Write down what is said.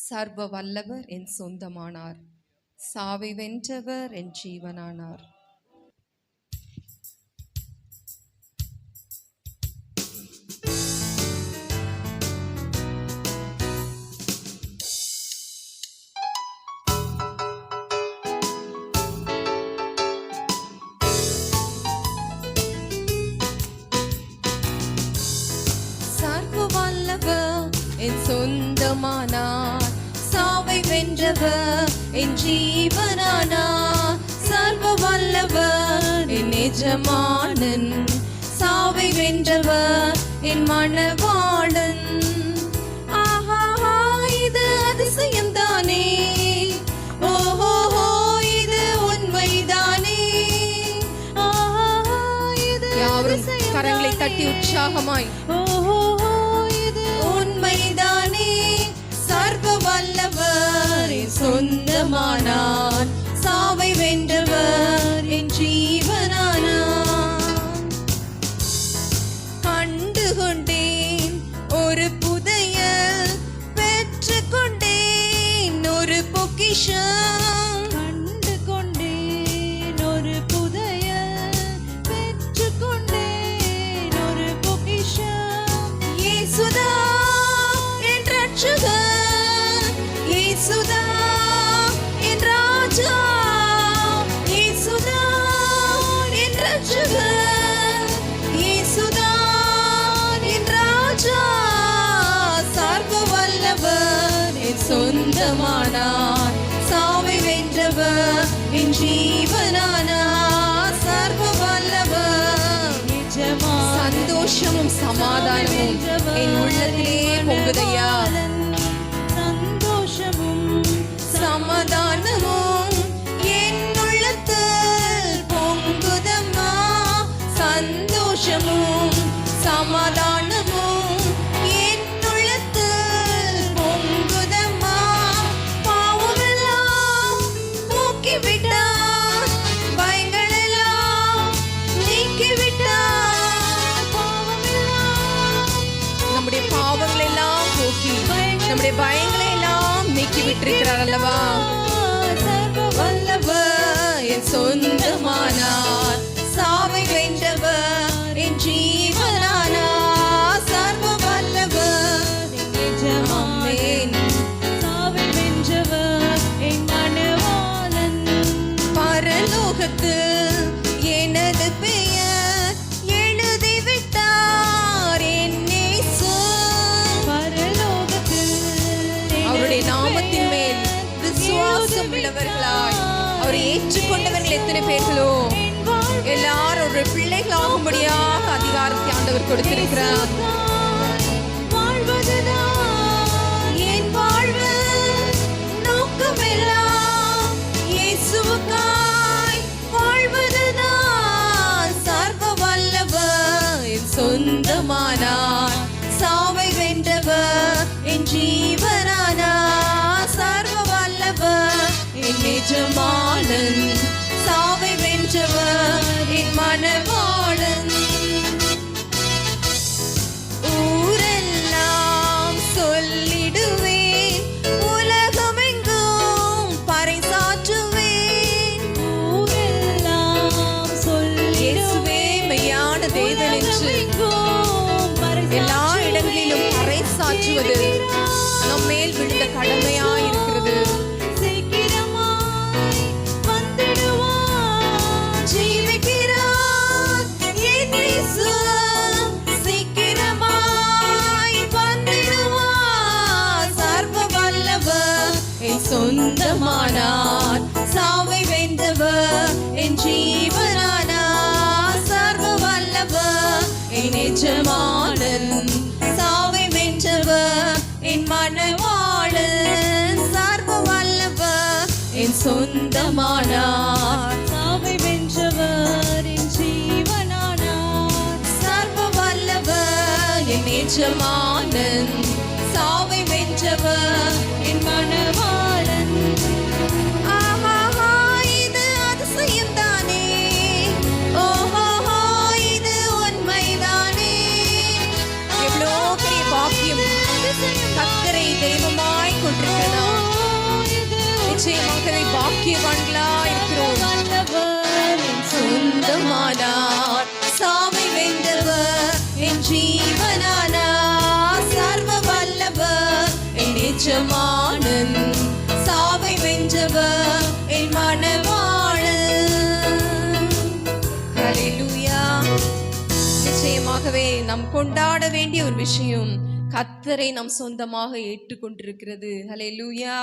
சர்வ வல்லவர் என் சொந்தமானார், சாவை வென்றவர் என் ஜீவனானார். சர்வ வல்லவர் என் சொந்தமானார், சாவை வென்றவர் என் ஜீவனானார். சர்வ வல்லவர் என் எஜமானன், சாவை வென்றவர் என் மணவாளன். ஆஹா, இது அதிசயம்தானே, ஓஹோ இது உண்மைதானே. யாவரும் கரங்களை தட்டி உற்சாகமாய் ஓஹோ இது உண்மைதானே. சர்வ வல்லவர் என் சொந்தமானார், சாவை வென்றவர் என் ஜீவனானார். கண்டு கொண்டேன் ஒரு புதையல், பெற்று கொண்டேன் ஒரு பொக்கிஷம். கண்டு கொண்டேன் ஒரு புதையல், பெற்று கொண்டேன் ஒரு பொக்கிஷம். இயேசுதா என் ரட்சகர், இயேசுதா என் ராஜா, இயேசுதா என் ரட்சகர், இயேசுதா என் ராஜா. சர்வ வல்லவர் என் சொந்தமானார், சாவை வென்றவர் என் ஜீவனானார். சர்வ வல்லவர் சந்தோஷமும் சமாதானமும் என் உள்ளத்திலே பொங்குதையா. சந்தோஷமும் சமாதானமும் என் உள்ளத்தில் பொங்குதம்மா. சந்தோஷமும் சமாதானமும் என் உள்ளத்தில் பொங்குதம்மா. பாவமெல்லாம் போக்கிவிட்டார், பயங்களெல்லாம் நீக்கிவிட்டார். நம்முடைய பாவங்களை எல்லாம் போக்கி நம்முடைய பயங்களை எல்லாம் நீக்கி விட்டிருக்கிறார் அல்லவா. சர்வ வல்லவர் என் சொந்தமானார், சாவை வென்றவர் என் ஜீவனானார். சர்வ வல்லவர் என் எஜமானன், சாவை வென்றவர் என் மணவாளன். பரலோகத்து எனது பெயர் எழுதிவிட்டார் என் இயேசு. பரலோகத்தில் அவருடைய நாமத்தின் மேல் விசுவாசம் உள்ளவர்களாய் அவரை ஏற்றுக்கொண்டவர்கள் எத்தனை பேர்களோ எல்லாரும் ஒரு பிள்ளைகளாகும்படியாக அதிகாரத்தை ஆண்டவர் கொடுத்திருக்கிறார். என் வாழ்வு நோக்கமெல்லாம் இயேசுவுக்காய் வாழ்வதுதான். சர்வ வல்லவர் என் சொந்தமானார், சாவை வென்றவர் என் ஜீவனானார். சர்வ வல்லவர் என் எஜமானன், சாவை வென்றவர் என் மணவாளன். ஊரெல்லாம் சொல்லிடுவேன், உலகமெங்கும் பறைசாற்றுவேன். ஊரெல்லாம் சொல்லிடுவேன் மெய்யான தேவன் என்று எல்லா இடங்களிலும் பறைசாற்றுவது நம் மேல் விழுந்த கடமையாய் இருக்கிறது. சொந்தமானார், சாவை வென்றவர் என் ஜீவனானார். சர்வ வல்லவர் என் எஜமானன், சாவை வென்றவர் என் மணவாளன். சர்வ வல்லவர் என் சொந்தமானார், சாவை வென்றவர் என் ஜீவனானார். சர்வ வல்லவர் என் எஜமானன், சாவை வென்றவர் என் மணவாளன். ஆஹா, இது அதிசயம்தானே, ஓஹோ இது உண்மைதானே. எவ்வளோ பெரிய பாக்கியம் கர்த்தரை தெய்வமாய் கொண்டிருக்கிறார். நிச்சயமாகவே பாக்கியவான்களா இருக்கிறோம். வல்லவர் என் சொந்தமானார், சாவை வென்றவர் என் ஜீவனானார். சர்வ வல்லவர் என் எஜமானன், சாவை வென்றவர் என் மணவாளன். ஹல்லேலூயா. நிச்சயமாகவே நாம் கொண்டாட வேண்டிய ஒரு விஷயம், கர்த்தரை நாம் சொந்தமாக ஏற்றுக்கொண்டிருக்கிறது. ஹல்லேலூயா.